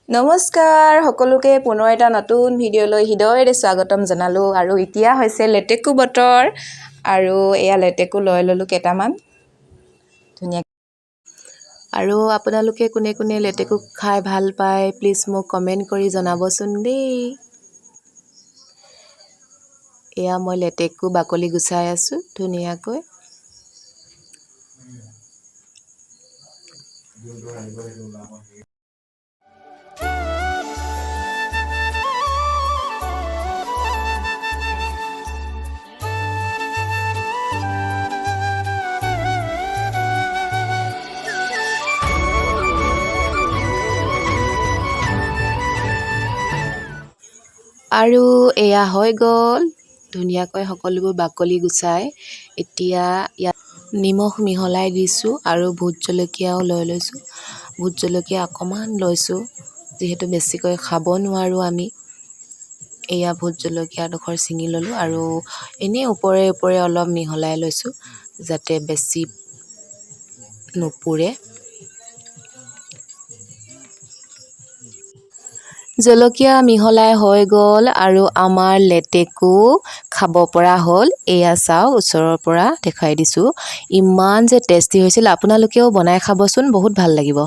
নমস্কাৰ সকলোকে পুনৰ এটা নতুন ভিডিঅ'লৈ হৃদয়েৰে স্বাগতম জনালোঁ আৰু এতিয়া হৈছে লেটেকু বতৰ আৰু এয়া লেটেকু লৈ ল'লোঁ কেইটামান ধুনীয়া আৰু আপোনালোকে কোনে কোনে লেটেকু খাই ভাল পায় প্লিজ মোক কমেণ্ট কৰি জনাবচোন দেই। এয়া মই লেটেকু বাকলি গুচাই আছোঁ ধুনীয়াকৈ। আৰু এয়া হৈ গ'ল ধুনীয়াকৈ সকলোবোৰ বাকলি গুচাই। এতিয়া ইয়াত নিমখ মিহলাই দিছোঁ আৰু ভোট জলকীয়াও লৈ লৈছোঁ। ভোট জলকীয়া অকণমান লৈছোঁ যিহেতু বেছিকৈ খাব নোৱাৰোঁ আমি। এয়া ভোট জলকীয়া এডোখৰ ছিঙি ল'লোঁ আৰু এনেই ওপৰে ওপৰে অলপ মিহলাই লৈছোঁ যাতে বেছি নুপুৰে। জলকীয়া মিহলাই হৈ গ'ল আৰু আমাৰ লেটেকু খাব পৰা হ'ল। এয়া চাওক ওচৰৰ পৰা দেখুৱাই দিছোঁ। ইমান যে টেষ্টি হৈছিল, আপোনালোকেও বনাই খাবচোন, বহুত ভাল লাগিব।